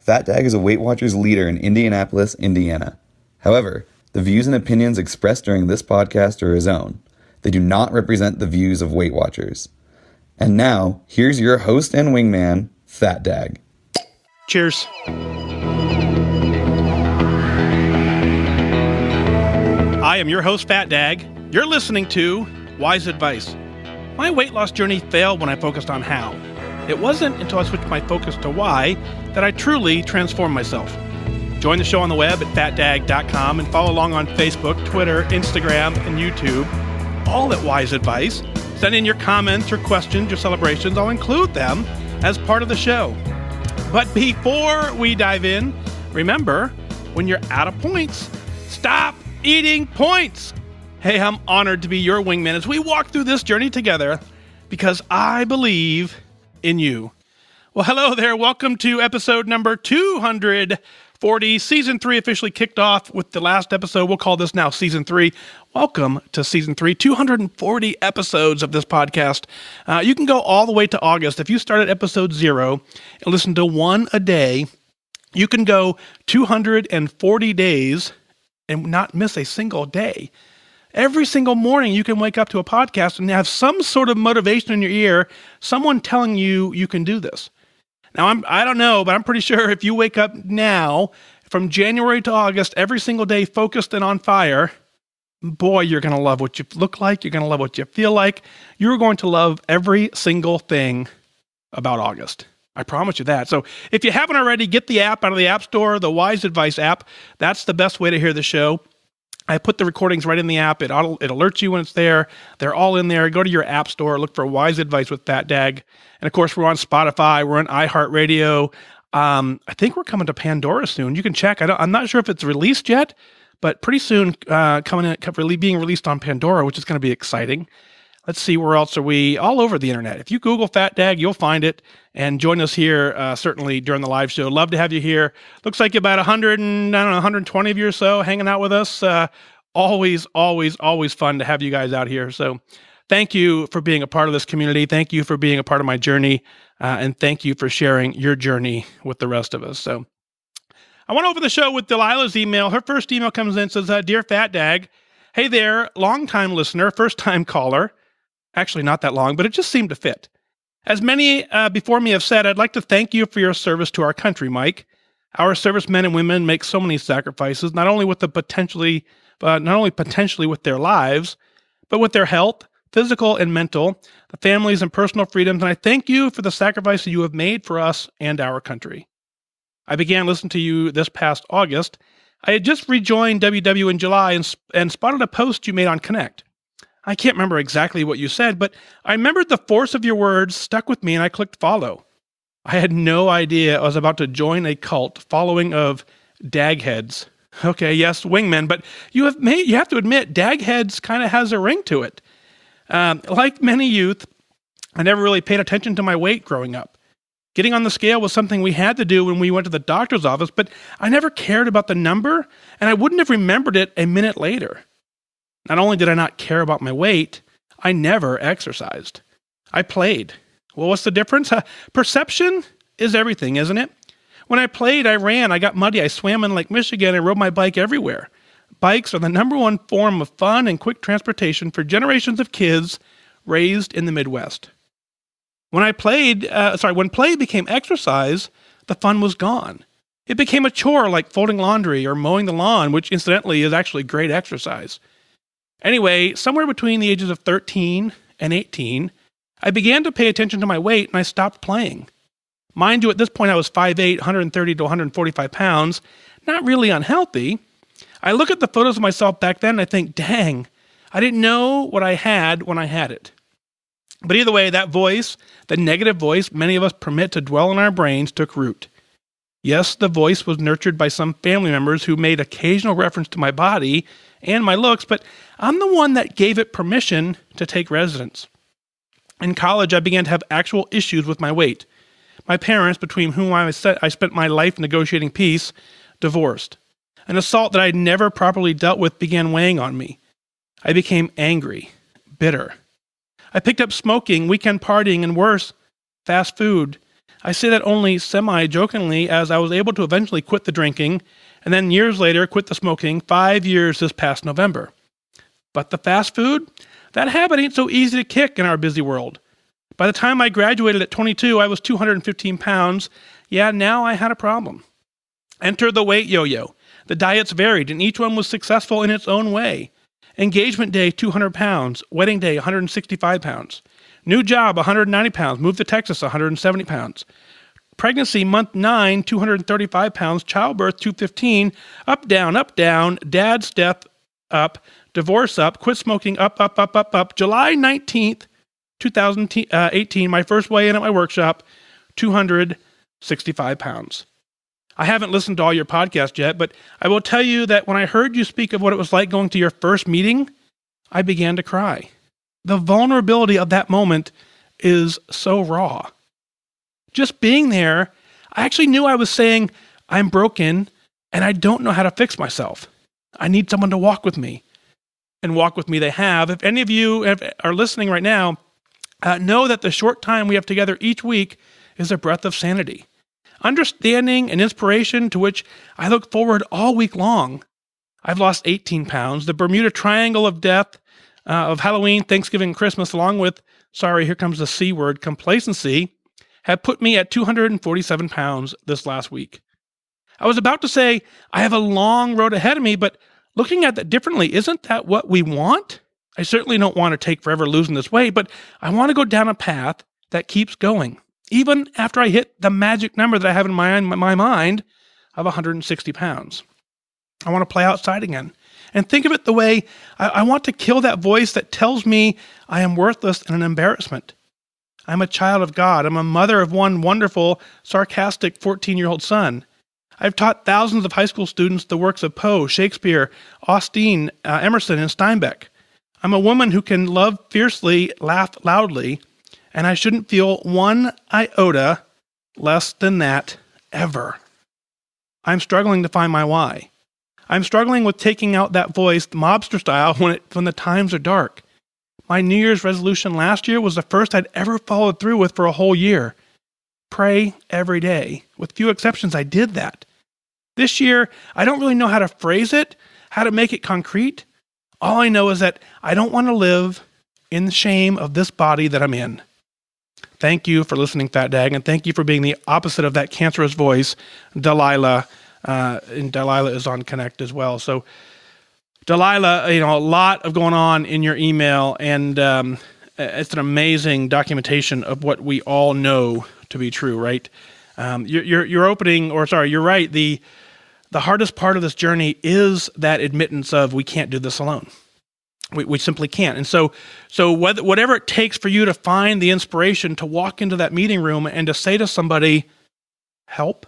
Fat Dag is a Weight Watchers leader in Indianapolis, Indiana. However, the views and opinions expressed during this podcast are his own. They do not represent the views of Weight Watchers. And now, here's your host and wingman, Fat Dag. Cheers. I am your host, Fat Dag. You're listening to Wise Advice. My weight loss journey failed when I focused on how. It wasn't until I switched my focus to why that I truly transformed myself. Join the show on the web at fatdag.com and follow along on Facebook, Twitter, Instagram, and YouTube, all at Wise Advice. Send in your comments, your questions, your celebrations. I'll include them as part of the show. But before we dive in, remember, when you're out of points, stop eating points. Hey, I'm honored to be your wingman as we walk through this journey together because I believe in you. Well, hello there. Welcome to episode number 240. Season 3 officially kicked off with the last episode. We'll call this now Season 3. Welcome to Season 3. 240 episodes of this podcast. You can go all the way to August. If you start at episode 0 and listen to one a day, you can go 240 days and not miss a single day. Every single morning you can wake up to a podcast and have some sort of motivation in your ear, someone telling you you can do this. Now, I don't know, but I'm pretty sure if you wake up now, from January to August, every single day focused and on fire, boy, you're going to love what you look like. You're going to love what you feel like. You're going to love every single thing about August. I promise you that. So if you haven't already, get the app out of the App Store, the Wise Advice app. That's the best way to hear the show. I put the recordings right in the app. It alerts you when it's there. They're all in there. Go to your App Store. Look for Wise Advice with Fat Dag. And, of course, we're on Spotify. We're on iHeartRadio. I think we're coming to Pandora soon. You can check. I'm not sure if it's released yet, but pretty soon being released on Pandora, which is going to be exciting. Let's see, where else are we? All over the internet. If you Google Fat Dag, you'll find it. And join us here, certainly during the live show. Love to have you here. Looks like about 120 of you or so hanging out with us. Always fun to have you guys out here. So thank you for being a part of this community. Thank you for being a part of my journey. And thank you for sharing your journey with the rest of us. So I went over the show with Delilah's email. Her first email comes in and says, Dear Fat Dag, hey there, long-time listener, first-time caller. Actually, not that long, but it just seemed to fit. As many before me have said, I'd like to thank you for your service to our country, Mike. Our servicemen and women make so many sacrifices, not only potentially with their lives, but with their health, physical and mental, the families and personal freedoms. And I thank you for the sacrifice that you have made for us and our country. I began listening to you this past August. I had just rejoined WW in July and spotted a post you made on Connect. I can't remember exactly what you said, but I remembered the force of your words stuck with me and I clicked follow. I had no idea I was about to join a cult following of dagheads. Okay, yes, wingmen, but you have to admit, dagheads kind of has a ring to it. Like many youth, I never really paid attention to my weight growing up. Getting on the scale was something we had to do when we went to the doctor's office, but I never cared about the number, and I wouldn't have remembered it a minute later. Not only did I not care about my weight, I never exercised. I played. Well, what's the difference? Perception is everything, isn't it? When I played, I ran, I got muddy, I swam in Lake Michigan, I rode my bike everywhere. Bikes are the number one form of fun and quick transportation for generations of kids raised in the Midwest. When play became exercise, the fun was gone. It became a chore like folding laundry or mowing the lawn, which incidentally is actually great exercise. Anyway, somewhere between the ages of 13 and 18, I began to pay attention to my weight and I stopped playing. Mind you, at this point I was 5'8", 130 to 145 pounds, not really unhealthy. I look at the photos of myself back then and I think, dang, I didn't know what I had when I had it. But either way, that voice, the negative voice many of us permit to dwell in our brains, took root. Yes, the voice was nurtured by some family members who made occasional reference to my body and my looks, but I'm the one that gave it permission to take residence. In college, I began to have actual issues with my weight. My parents, between whom I spent my life negotiating peace, divorced. An assault that I had never properly dealt with began weighing on me. I became angry, bitter. I picked up smoking, weekend partying, and worse, fast food. I say that only semi-jokingly, as I was able to eventually quit the drinking and then years later quit the smoking 5 years this past November. But the fast food? That habit ain't so easy to kick in our busy world. By the time I graduated at 22, I was 215 pounds. Yeah, now I had a problem. Enter the weight yo-yo. The diets varied, and each one was successful in its own way. Engagement day, 200 pounds. Wedding day, 165 pounds. New job, 190 pounds. Moved to Texas, 170 pounds. Pregnancy, month 9, 235 pounds. Childbirth, 215. Up, down. Dad's death, up. Divorce, up. Quit smoking, up. July 19th, 2018, my first weigh-in at my workshop, 265 pounds. I haven't listened to all your podcasts yet, but I will tell you that when I heard you speak of what it was like going to your first meeting, I began to cry. The vulnerability of that moment is so raw. Just being there, I actually knew I was saying, I'm broken and I don't know how to fix myself. I need someone to walk with me. And walk with me they have. If any of you are listening right now, know that the short time we have together each week is a breath of sanity. Understanding and inspiration to which I look forward all week long. I've lost 18 pounds. The Bermuda Triangle of death of Halloween, Thanksgiving, Christmas, along with, here comes the C word, complacency, have put me at 247 pounds this last week. I was about to say, I have a long road ahead of me, but looking at that differently, isn't that what we want? I certainly don't want to take forever losing this weight, but I want to go down a path that keeps going. Even after I hit the magic number that I have in my mind of 160 pounds. I want to play outside again. And think of it the way I want to kill that voice that tells me I am worthless and an embarrassment. I'm a child of God. I'm a mother of one wonderful, sarcastic 14-year-old son. I've taught thousands of high school students the works of Poe, Shakespeare, Austen, Emerson, and Steinbeck. I'm a woman who can love fiercely, laugh loudly, and I shouldn't feel one iota less than that ever. I'm struggling to find my why. I'm struggling with taking out that voice, mobster style, when the times are dark. My New Year's resolution last year was the first I'd ever followed through with for a whole year. Pray every day. With few exceptions, I did that. This year, I don't really know how to phrase it, how to make it concrete. All I know is that I don't want to live in the shame of this body that I'm in. Thank you for listening, Fat Dag, and thank you for being the opposite of that cancerous voice, Delilah. And Delilah is on Connect as well. So, Delilah, a lot of going on in your email, and it's an amazing documentation of what we all know to be true, right? You're right. The hardest part of this journey is that admittance of we can't do this alone. We simply can't. And so whatever it takes for you to find the inspiration to walk into that meeting room and to say to somebody, help,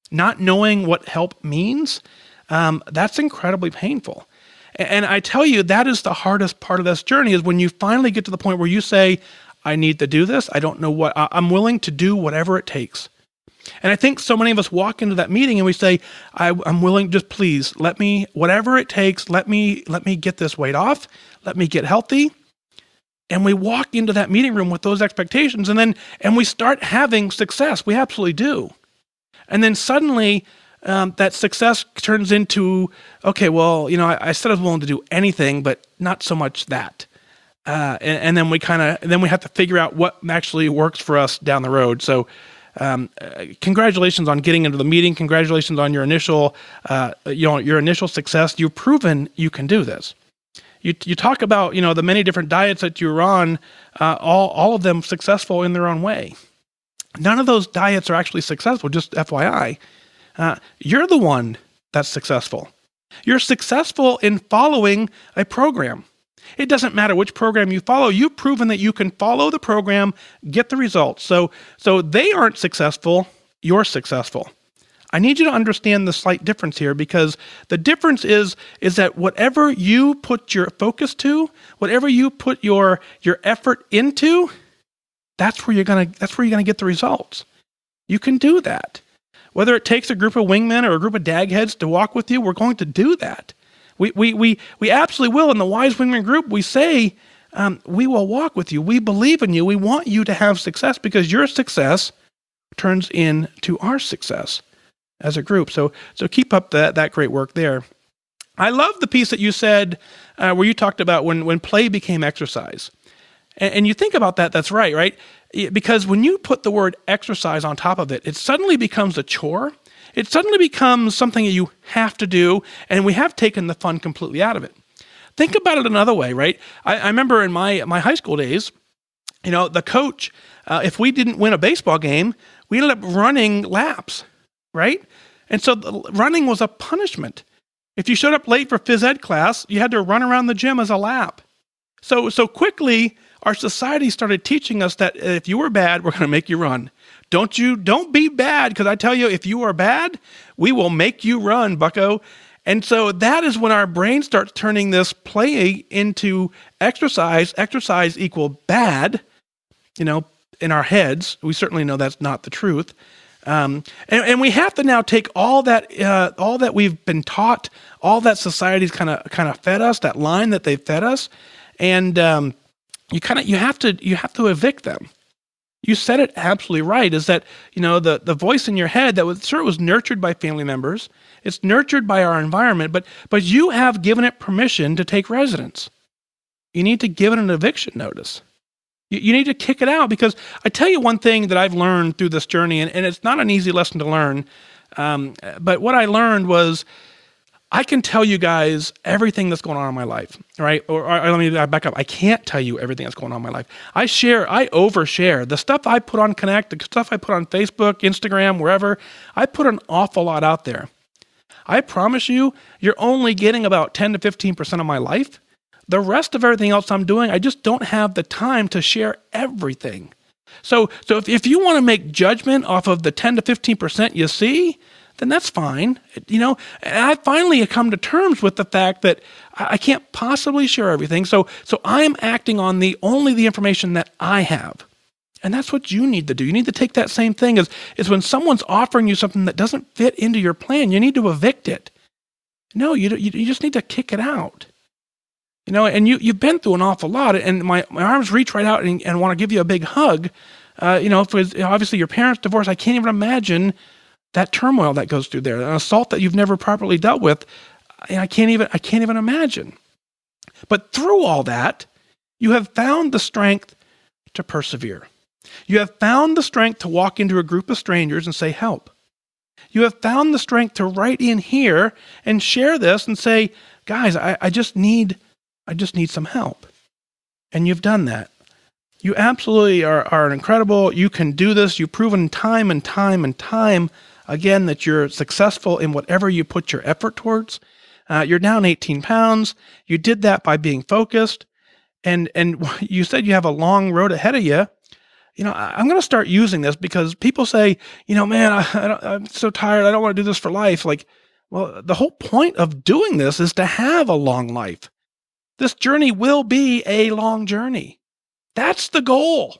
not knowing what help means, that's incredibly painful. And I tell you, that is the hardest part of this journey, is when you finally get to the point where you say, I need to do this. I don't know what, I'm willing to do whatever it takes. And I think so many of us walk into that meeting and we say, I'm willing, just please let me, whatever it takes, let me get this weight off. Let me get healthy. And we walk into that meeting room with those expectations, and we start having success. We absolutely do. And then suddenly that success turns into, okay, well, I said I was willing to do anything, but not so much that. And then we have to figure out what actually works for us down the road. So, congratulations on getting into the meeting. Congratulations on your initial success. You've proven you can do this. You talk about, the many different diets that you were on, all of them successful in their own way. None of those diets are actually successful, just FYI. You're the one that's successful. You're successful in following a program. It doesn't matter which program you follow. You've proven that you can follow the program, get the results. So they aren't successful. You're successful. I need you to understand the slight difference here, because the difference is that whatever you put your focus to, whatever you put your effort into, that's where you're gonna get the results. You can do that. Whether it takes a group of wingmen or a group of dagheads to walk with you, we're going to do that. We absolutely will. In the Wise Wingman group, we say, we will walk with you. We believe in you. We want you to have success, because your success turns into our success as a group. So keep up that great work there. I love the piece that you said where you talked about when play became exercise. And you think about that, that's right? Because when you put the word exercise on top of it, it suddenly becomes a chore. It suddenly becomes something that you have to do, and we have taken the fun completely out of it. Think about it another way, right? I remember in my high school days, the coach, if we didn't win a baseball game, we ended up running laps, right? And so running was a punishment. If you showed up late for phys ed class, you had to run around the gym as a lap. So quickly, our society started teaching us that if you were bad, we're going to make you run. Don't be bad, because I tell you, if you are bad, we will make you run, bucko. And so that is when our brain starts turning this play into exercise. Exercise equal bad, in our heads. We certainly know that's not the truth. And we have to now take all that we've been taught, all that society's kind of fed us, that line that they've fed us, and you have to evict them. You said it absolutely right. Is that the voice in your head that was nurtured by family members, it's nurtured by our environment, but you have given it permission to take residence. You need to give it an eviction notice. You need to kick it out, because I tell you one thing that I've learned through this journey, and it's not an easy lesson to learn, but what I learned was I can tell you guys everything that's going on in my life, right? Or let me back up. I can't tell you everything that's going on in my life. I overshare. The stuff I put on Connect, the stuff I put on Facebook, Instagram, wherever, I put an awful lot out there. I promise you, you're only getting about 10 to 15% of my life. The rest of everything else I'm doing, I just don't have the time to share everything. So if you want to make judgment off of the 10 to 15% you see, then that's fine. And I finally come to terms with the fact that I can't possibly share everything. So I'm acting on only the information that I have. And that's what you need to do. You need to take that same thing as when someone's offering you something that doesn't fit into your plan, you need to evict it. No, you just need to kick it out. And you've been through an awful lot, and my arms reach right out and want to give you a big hug. Because obviously your parents divorced. I can't even imagine that turmoil that goes through there, an assault that you've never properly dealt with. I can't even imagine. But through all that, you have found the strength to persevere. You have found the strength to walk into a group of strangers and say, help. You have found the strength to write in here and share this and say, guys, I just need some help. And you've done that. You absolutely are incredible. You can do this. You've proven time and time and time again that you're successful in whatever you put your effort towards. You're down 18 pounds. You did that by being focused. And you said you have a long road ahead of you. I'm going to start using this because people say, man, I'm so tired. I don't want to do this for life. Well, the whole point of doing this is to have a long life. This journey will be a long journey. That's the goal.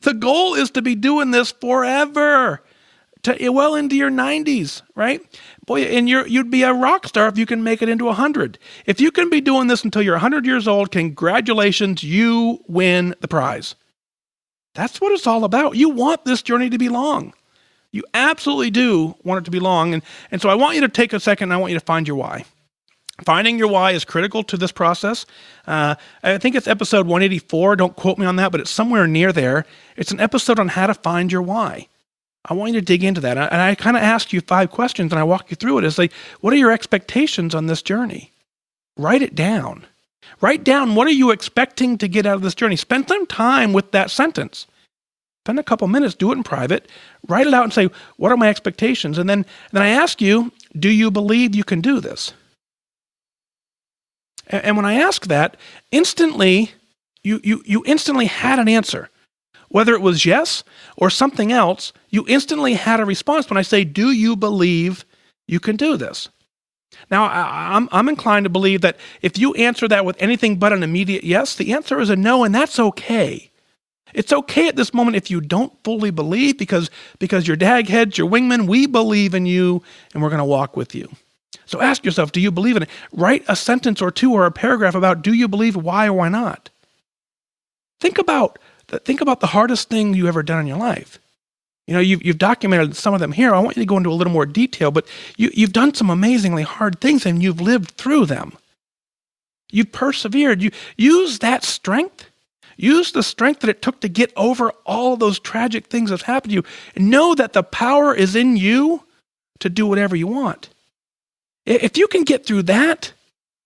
The goal is to be doing this forever, well into your 90s, right? Boy, and you'd be a rock star if you can make it into 100. If you can be doing this until you're 100 years old, congratulations, you win the prize. That's what it's all about. You want this journey to be long. You absolutely do want it to be long. And so I want you to take a second and I want you to find your why. Finding your why is critical to this process. I think it's episode 184. Don't quote me on that, but it's somewhere near there. It's an episode on how to find your why. I want you to dig into that. And I kind of ask you 5 questions and I walk you through it. It's like, what are your expectations on this journey? Write it down. Write down, what are you expecting to get out of this journey? Spend some time with that sentence. Spend a couple minutes, do it in private, write it out and say, what are my expectations? And then I ask you, do you believe you can do this? And when I ask that, instantly, you instantly had an answer. Whether it was yes or something else, you instantly had a response when I say, do you believe you can do this? Now, I'm inclined to believe that if you answer that with anything but an immediate yes, the answer is a no, and that's okay. It's okay at this moment if you don't fully believe because your dagheads, your wingmen, we believe in you, and we're going to walk with you. So ask yourself, do you believe in it? Write a sentence or two or a paragraph about, do you believe, why or why not? Think about the hardest thing you ever done in your life. You've documented some of them here. I want you to go into a little more detail, but you've done some amazingly hard things and you've lived through them. You've persevered. You use that strength. Use the strength that it took to get over all of those tragic things that happened to you. And know that the power is in you to do whatever you want. If you can get through that,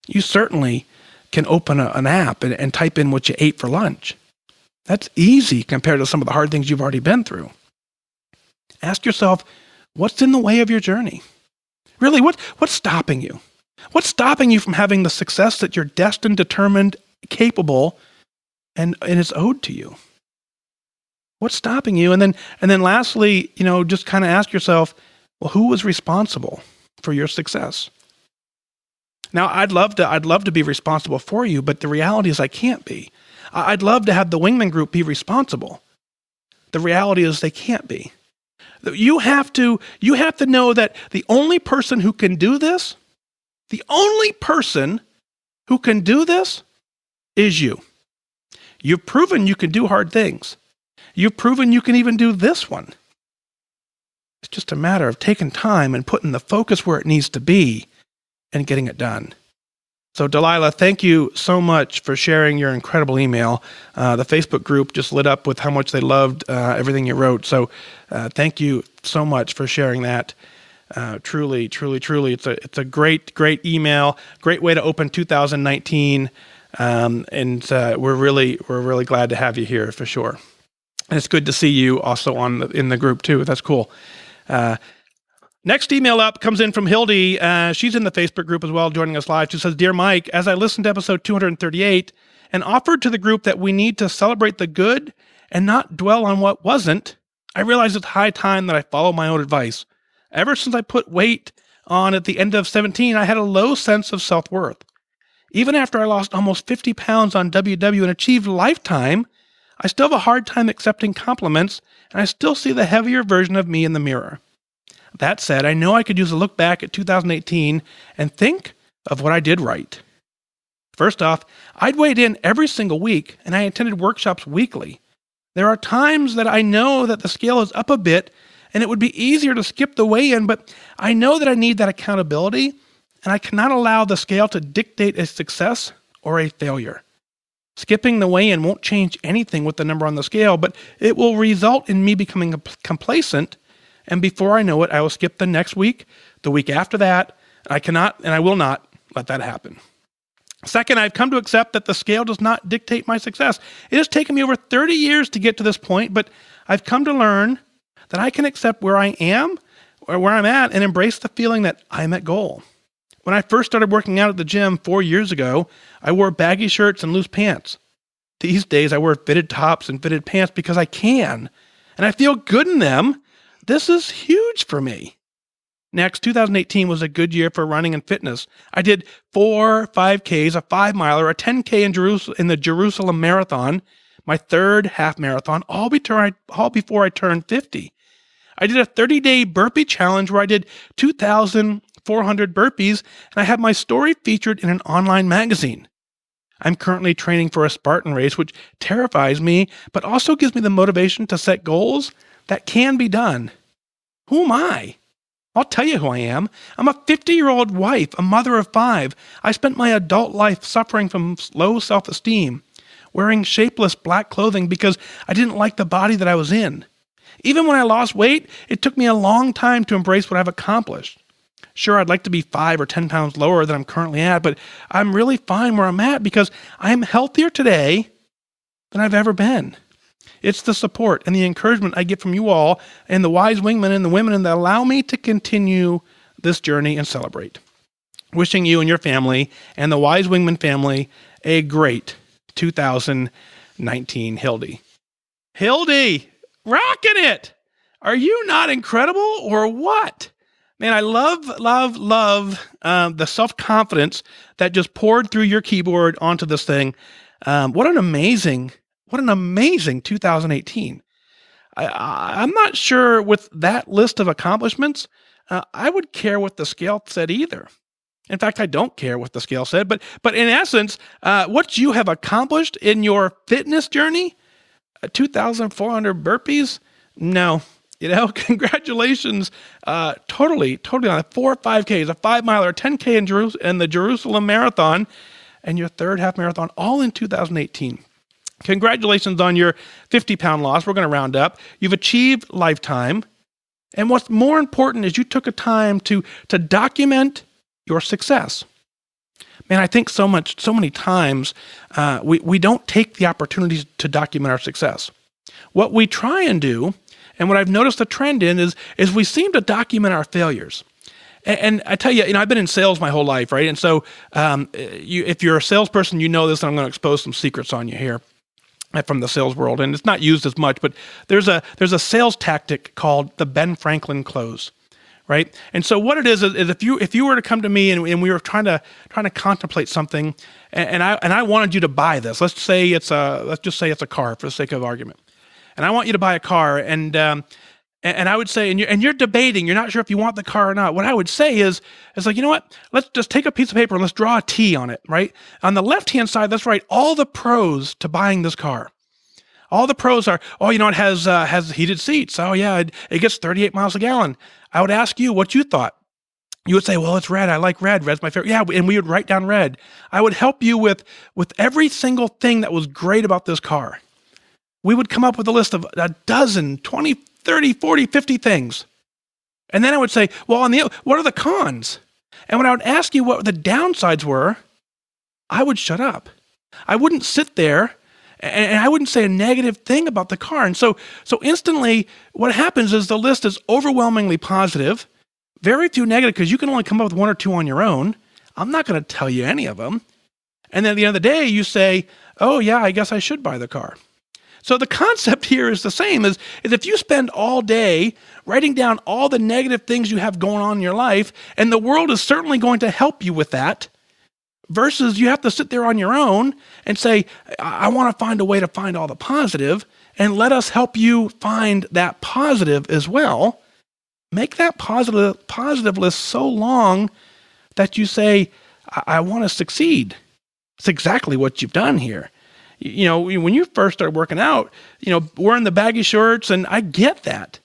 you certainly can open an app and type in what you ate for lunch. That's easy compared to some of the hard things you've already been through. Ask yourself, what's in the way of your journey? Really, what's stopping you? What's stopping you from having the success that you're destined, determined, capable, and is owed to you? What's stopping you? And then lastly, just kind of ask yourself, well, who was responsible for your success? Now, I'd love to be responsible for you, but the reality is I can't be. I'd love to have the Wingman Group be responsible. The reality is they can't be. You have to know that the only person who can do this is you. You've proven you can do hard things. You've proven you can even do this one. It's just a matter of taking time and putting the focus where it needs to be and getting it done. So Delilah, thank you so much for sharing your incredible email. The Facebook group just lit up with how much they loved everything you wrote. So thank you so much for sharing that. Truly, it's a great email. Great way to open 2019, and we're really glad to have you here for sure. And it's good to see you also in the group too. That's cool. Next email up comes in from Hildee. She's in the Facebook group as well, joining us live. She says, "Dear Mike, as I listened to episode 238 and offered to the group that we need to celebrate the good and not dwell on what wasn't, I realized it's high time that I follow my own advice. Ever since I put weight on at the end of 17, I had a low sense of self-worth. Even after I lost almost 50 pounds on WW and achieved Lifetime, I still have a hard time accepting compliments, and I still see the heavier version of me in the mirror. That said, I know I could use a look back at 2018 and think of what I did right. First off, I'd weighed in every single week, and I attended workshops weekly. There are times that I know that the scale is up a bit, and it would be easier to skip the weigh-in, but I know that I need that accountability, and I cannot allow the scale to dictate a success or a failure. Skipping the weigh-in won't change anything with the number on the scale, but it will result in me becoming complacent, and before I know it, I will skip the next week, the week after that. I cannot, and I will not let that happen. Second, I've come to accept that the scale does not dictate my success. It has taken me over 30 years to get to this point, but I've come to learn that I can accept where I am or where I'm at and embrace the feeling that I'm at goal. When I first started working out at the gym 4 years ago, I wore baggy shirts and loose pants. These days, I wear fitted tops and fitted pants because I can, and I feel good in them. This is huge for me. Next, 2018 was a good year for running and fitness. I did 4 5Ks, a 5-miler, a 10K in the Jerusalem Marathon, my third half marathon, all before I turned 50. I did a 30-day burpee challenge where I did 2,400 burpees, and I had my story featured in an online magazine. I'm currently training for a Spartan race, which terrifies me, but also gives me the motivation to set goals that can be done. Who am I? I'll tell you who I am. I'm a 50-year-old wife, a mother of 5. I spent my adult life suffering from low self-esteem, wearing shapeless black clothing because I didn't like the body that I was in. Even when I lost weight, it took me a long time to embrace what I've accomplished. Sure, I'd like to be 5 or 10 pounds lower than I'm currently at, but I'm really fine where I'm at because I'm healthier today than I've ever been. It's the support and the encouragement I get from you all and the wise wingmen and the women that allow me to continue this journey and celebrate. Wishing you and your family and the wise wingman family a great 2019, Hildee. Hildee, rocking it! Are you not incredible or what? Man, I love the self-confidence that just poured through your keyboard onto this thing. What an amazing 2018. I'm not sure with that list of accomplishments, I would care what the scale said either. In fact, I don't care what the scale said, but in essence, what you have accomplished in your fitness journey, 2,400 burpees, no, Congratulations, totally on a 4 5Ks, a 5 mile, or 10K in the Jerusalem Marathon, and your third half marathon, all in 2018. Congratulations on your 50-pound loss. We're going to round up. You've achieved lifetime. And what's more important is you took a time to document your success. Man, I think so many times we don't take the opportunities to document our success. What we try and do, and what I've noticed a trend in, is we seem to document our failures. And I tell you, I've been in sales my whole life, right? And so if you're a salesperson, you know this, and I'm going to expose some secrets on you here from the sales world. And it's not used as much, but there's a sales tactic called the Ben Franklin close, right? And so what it is if you were to come to me and we were trying to contemplate something, and I wanted you to buy this. Let's just say it's a car for the sake of argument, and I want you to buy a car, and I would say, and you're debating, you're not sure if you want the car or not. What I would say is like, you know what? Let's just take a piece of paper and let's draw a T on it, right? On the left-hand side, let's write all the pros to buying this car. All the pros are, it has heated seats. Oh yeah, it gets 38 miles a gallon. I would ask you what you thought. You would say, well, it's red. I like red. Red's my favorite. Yeah, and we would write down red. I would help you with every single thing that was great about this car. We would come up with a list of a dozen, 20, 30, 40, 50 things. And then I would say, well, what are the cons? And when I would ask you what the downsides were, I would shut up. I wouldn't sit there and I wouldn't say a negative thing about the car. And so instantly what happens is the list is overwhelmingly positive, very few negative, because you can only come up with one or two on your own. I'm not going to tell you any of them. And then at the end of the day, you say, oh yeah, I guess I should buy the car. So the concept here is the same, is if you spend all day writing down all the negative things you have going on in your life, and the world is certainly going to help you with that, versus you have to sit there on your own and say, I want to find a way to find all the positive, and let us help you find that positive as well. Make that positive list so long that you say, I want to succeed. It's exactly what you've done here. When you first started working out, wearing the baggy shorts, and I get that.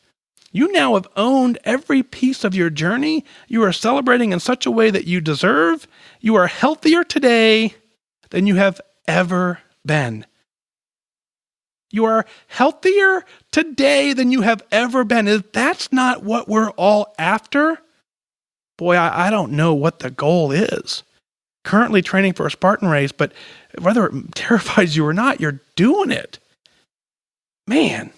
You now have owned every piece of your journey. You are celebrating in such a way that you deserve. You are healthier today than you have ever been. You are healthier today than you have ever been. If that's not what we're all after, boy, I don't know what the goal is. Currently training for a Spartan race, but whether it terrifies you or not, you're doing it. Man.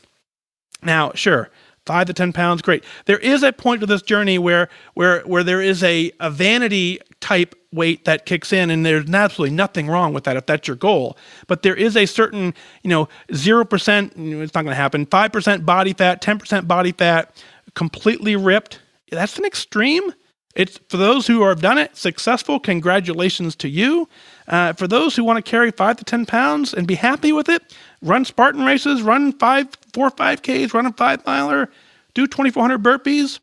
Now, sure, 5 to 10 pounds, great. There is a point to this journey where there is a vanity type weight that kicks in, and there's absolutely nothing wrong with that if that's your goal. But there is a certain, 0%, it's not going to happen, 5% body fat, 10% body fat, completely ripped. That's an extreme. It's for those who have done it successful. Congratulations to you. For those who want to carry 5 to 10 pounds and be happy with it, run Spartan races, run 4 5Ks, run a 5 miler, do 2,400 burpees.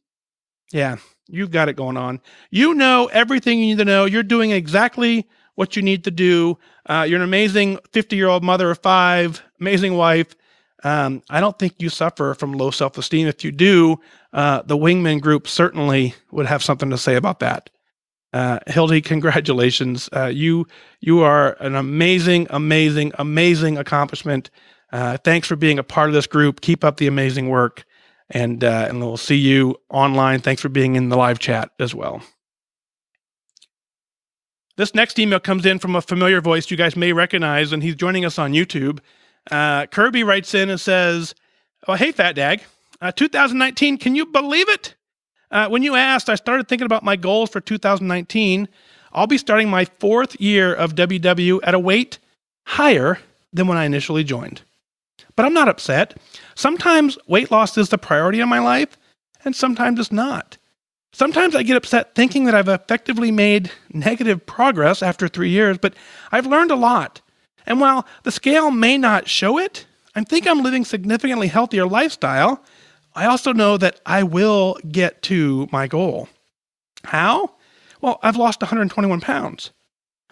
Yeah, you've got it going on. You know everything you need to know. You're doing exactly what you need to do. You're an amazing 50-year-old mother of 5, amazing wife. I don't think you suffer from low self-esteem. If you do, the Wingman group certainly would have something to say about that. Hildee, congratulations. You are an amazing accomplishment. Thanks for being a part of this group. Keep up the amazing work, and we'll see you online. Thanks for being in the live chat as well. This next email comes in from a familiar voice you guys may recognize, and he's joining us on YouTube. Kirby writes in and says, "Oh, hey, Fat Dag. 2019, can you believe it? When you asked, I started thinking about my goals for 2019. I'll be starting my 4th year of WW at a weight higher than when I initially joined. But I'm not upset. Sometimes weight loss is the priority in my life, and sometimes it's not. Sometimes I get upset thinking that I've effectively made negative progress after 3 years, but I've learned a lot. And while the scale may not show it, I think I'm living significantly healthier lifestyle. I also know that I will get to my goal. How? Well, I've lost 121 pounds.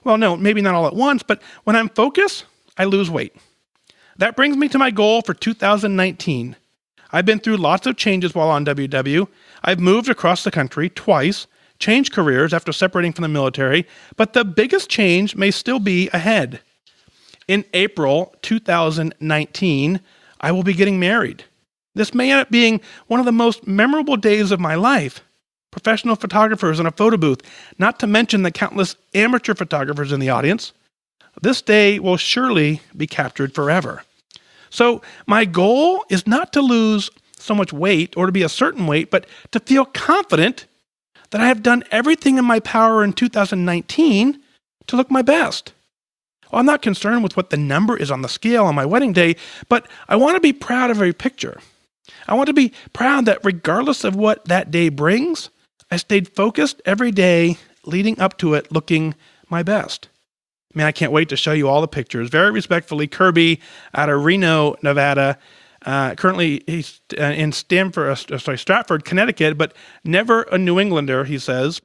Well, no, maybe not all at once, but when I'm focused, I lose weight. That brings me to my goal for 2019. I've been through lots of changes while on WW. I've moved across the country twice, changed careers after separating from the military, but the biggest change may still be ahead. In April 2019, I will be getting married. This may end up being one of the most memorable days of my life. Professional photographers in a photo booth, not to mention the countless amateur photographers in the audience. This day will surely be captured forever. So my goal is not to lose so much weight or to be a certain weight, but to feel confident that I have done everything in my power in 2019 to look my best. Well, I'm not concerned with what the number is on the scale on my wedding day, but I want to be proud of every picture. I want to be proud that regardless of what that day brings, I stayed focused every day leading up to it looking my best. Man, I can't wait to show you all the pictures. Very respectfully, Kirby out of Reno, Nevada. Currently, he's in Stratford, Connecticut, but never a New Englander, he says.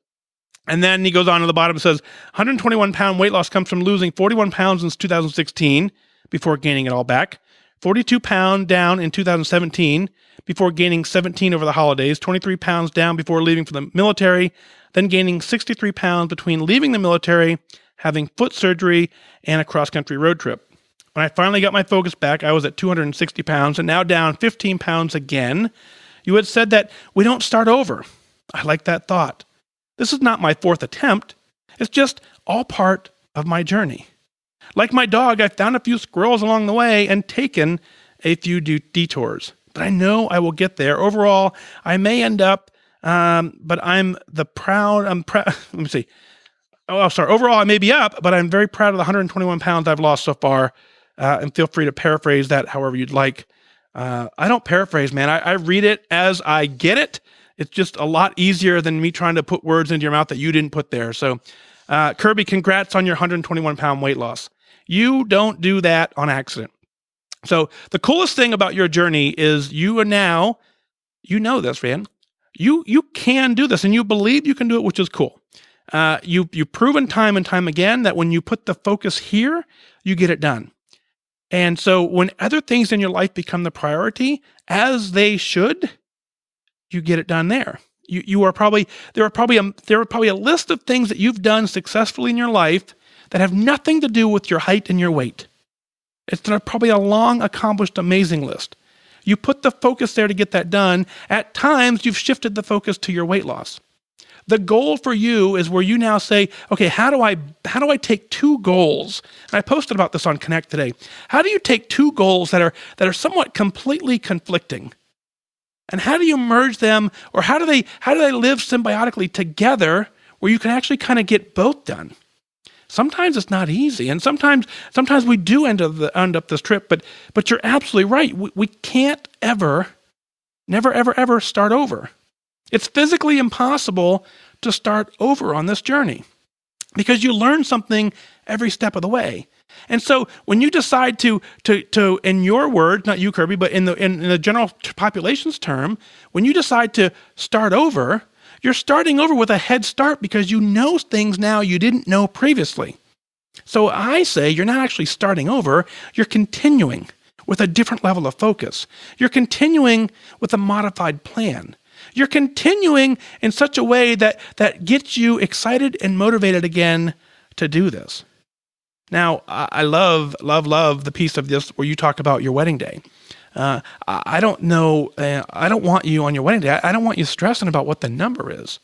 And then he goes on to the bottom and says, 121-pound weight loss comes from losing 41 pounds since 2016 before gaining it all back. 42 pounds down in 2017 before gaining 17 over the holidays. 23 pounds down before leaving for the military. Then gaining 63 pounds between leaving the military, having foot surgery, and a cross-country road trip. When I finally got my focus back, I was at 260 pounds and now down 15 pounds again. You had said that we don't start over. I like that thought. This is not my fourth attempt. It's just all part of my journey. Like my dog, I found a few squirrels along the way and taken a few detours. But I know I will get there. Overall, I may end up, but let me see. Overall, I may be up, but I'm very proud of the 121 pounds I've lost so far. And feel free to paraphrase that however you'd like. I don't paraphrase, man. I read it as I get it. It's just a lot easier than me trying to put words into your mouth that you didn't put there. So, Kirby, congrats on your 121-pound weight loss. You don't do that on accident. So the coolest thing about your journey is you know this, man. You can do this, and you believe you can do it, which is cool. You've proven time and time again that when you put the focus here, you get it done. And so when other things in your life become the priority, as they should, you get it done there. There are probably a list of things that you've done successfully in your life that have nothing to do with your height and your weight. It's probably a long, accomplished, amazing list. You put the focus there to get that done. At times, you've shifted the focus to your weight loss. The goal for you is where you now say, okay, how do I take two goals? And I posted about this on Connect today. How do you take two goals that are somewhat completely conflicting? And how do you merge them, or how do they live symbiotically together where you can actually kind of get both done? Sometimes it's not easy, and sometimes we do end up this trip, but you're absolutely right. We can't never start over. It's physically impossible to start over on this journey because you learn something every step of the way. And so when you decide to in your words, not you, Kirby, but in the general population's term, when you decide to start over, you're starting over with a head start because you know things now you didn't know previously. So I say you're not actually starting over, you're continuing with a different level of focus. You're continuing with a modified plan. You're continuing in such a way that gets you excited and motivated again to do this. Now, I love the piece of this where you talk about your wedding day. I don't want you on your wedding day. I don't want you stressing about what the number is.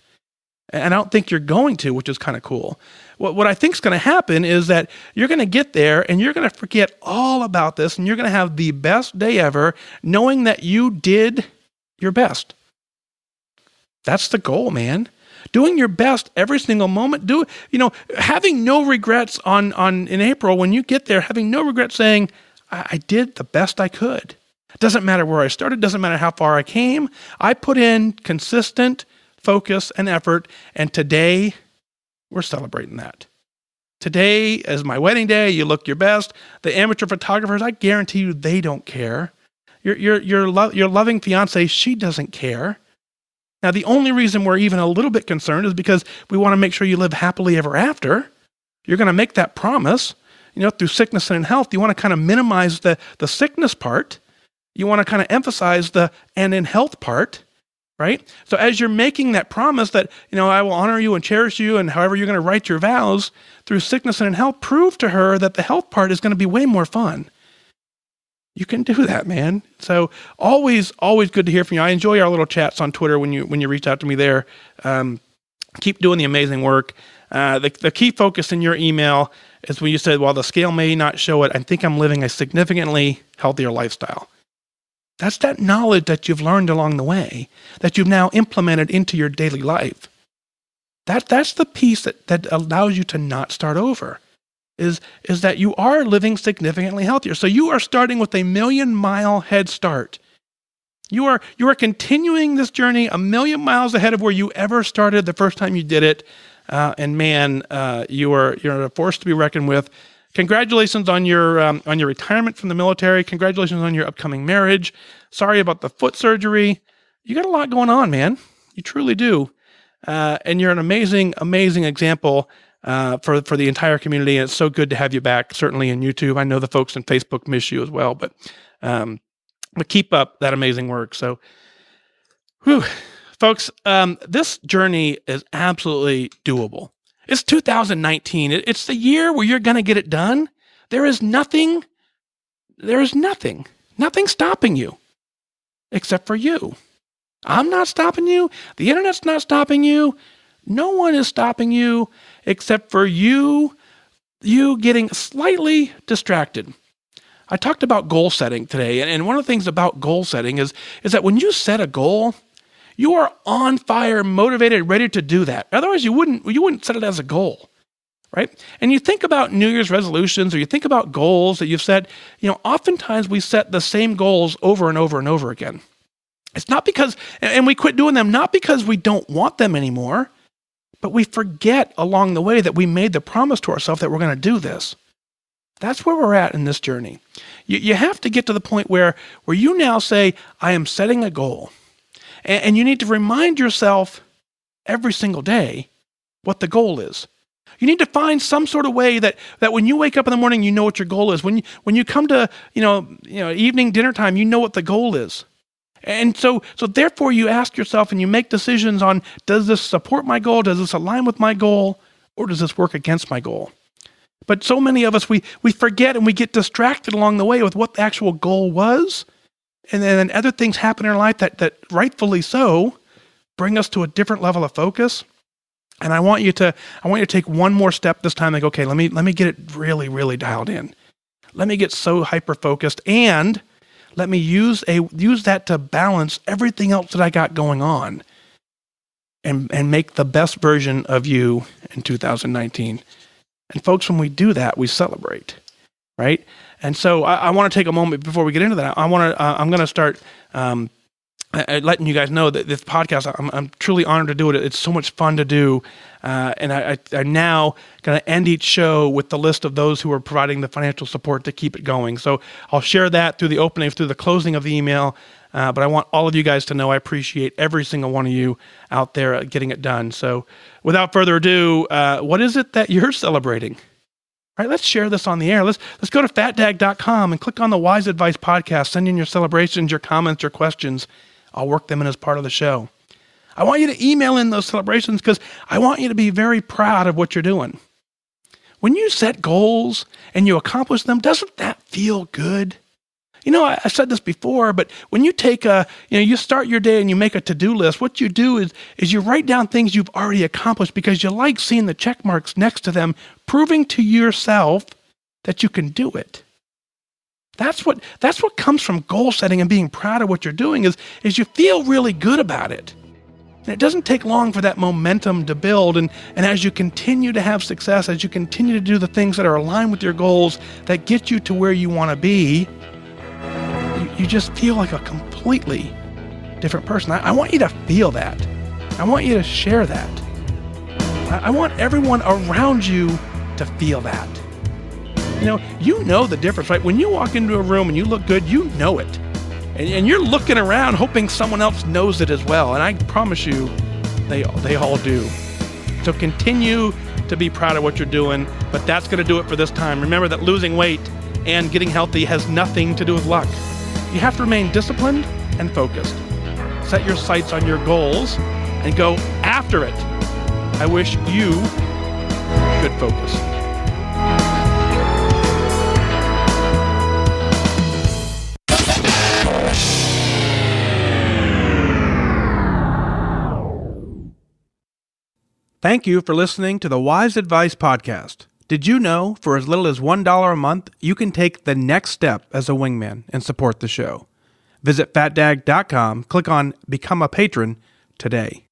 And I don't think you're going to, which is kind of cool. What I think is going to happen is that you're going to get there and you're going to forget all about this and you're going to have the best day ever knowing that you did your best. That's the goal, man. Doing your best every single moment. Having no regrets in April when you get there, having no regrets saying, I did the best I could. It doesn't matter where I started, doesn't matter how far I came. I put in consistent focus and effort, and today we're celebrating that. Today is my wedding day. You look your best. The amateur photographers, I guarantee you, they don't care. Your loving fiance, she doesn't care. Now, the only reason we're even a little bit concerned is because we want to make sure you live happily ever after. You're going to make that promise, through sickness and in health. You want to kind of minimize the sickness part. you want to kind of emphasize the and in health part, right? So as you're making that promise that, I will honor you and cherish you, and however you're going to write your vows through sickness and in health, prove to her that the health part is going to be way more fun. You can do that, man. So always good to hear from you. I enjoy our little chats on Twitter when you reach out to me there. Keep doing the amazing work. The key focus in your email is when you said, while the scale may not show it, I think I'm living a significantly healthier lifestyle. That's that knowledge that you've learned along the way, that you've now implemented into your daily life. That's the piece that allows you to not start over, is that you are living significantly healthier. So you are starting with a 1,000,000-mile head start. You are continuing this journey 1,000,000 miles ahead of where you ever started the first time you did it. And man, you're a force to be reckoned with. Congratulations on your retirement from the military. Congratulations on your upcoming marriage. Sorry about the foot surgery. You got a lot going on, man. You truly do. And you're an amazing, amazing example for the entire community. And it's so good to have you back, certainly in YouTube. I know the folks in Facebook miss you as well, but keep up that amazing work. So, folks, this journey is absolutely doable. It's 2019. It's the year where you're going to get it done. There is nothing stopping you except for you. I'm not stopping you. The internet's not stopping you. No one is stopping you except for you getting slightly distracted. I talked about goal setting today, and one of the things about goal setting is that when you set a goal, you are on fire, motivated, ready to do that. Otherwise, you wouldn't set it as a goal, right? And you think about New Year's resolutions, or you think about goals that you've set. Oftentimes we set the same goals over and over and over again. It's not because, and we quit doing them, not because we don't want them anymore, but we forget along the way that we made the promise to ourselves that we're going to do this. That's where we're at in this journey. You have to get to the point where you now say, I am setting a goal. And you need to remind yourself every single day what the goal is. You need to find some sort of way that when you wake up in the morning, you know what your goal is. When you come to evening dinner time, you know what the goal is. And so therefore you ask yourself and you make decisions on, does this support my goal? Does this align with my goal? Or does this work against my goal? But so many of us, we forget and we get distracted along the way with what the actual goal was. And then other things happen in our life that rightfully so bring us to a different level of focus. And I want you to take one more step this time. Like, okay, let me get it really, really dialed in. Let me get so hyper-focused, and let me use that to balance everything else that I got going on and make the best version of you in 2019. And folks, when we do that, we celebrate, right? And so I want to take a moment before we get into that. I'm going to start letting you guys know that this podcast, I'm truly honored to do it. It's so much fun to do. And I'm now going to end each show with the list of those who are providing the financial support to keep it going. So I'll share that through the closing of the email. But I want all of you guys to know I appreciate every single one of you out there getting it done. So without further ado, what is it that you're celebrating? All right, let's share this on the air. Let's go to fatdag.com and click on the Wise Advice podcast. Send in your celebrations, your comments, your questions. I'll work them in as part of the show. I want you to email in those celebrations because I want you to be very proud of what you're doing. When you set goals and you accomplish them, doesn't that feel good? I said this before, but when you take you start your day and you make a to-do list, what you do is you write down things you've already accomplished because you like seeing the check marks next to them, proving to yourself that you can do it. That's what comes from goal setting and being proud of what you're doing is you feel really good about it. And it doesn't take long for that momentum to build. And as you continue to have success, as you continue to do the things that are aligned with your goals that get you to where you want to be, you just feel like a completely different person. I want you to feel that. I want you to share that. I want everyone around you to feel that. You know the difference, right? When you walk into a room and you look good, you know it. And you're looking around hoping someone else knows it as well. And I promise you, they all do. So continue to be proud of what you're doing, but that's going to do it for this time. Remember that losing weight and getting healthy has nothing to do with luck. You have to remain disciplined and focused. Set your sights on your goals and go after it. I wish you good focus. Thank you for listening to the Wise Advice Podcast. Did you know for as little as $1 a month, you can take the next step as a wingman and support the show? Visit fatdag.com, click on Become a Patron today.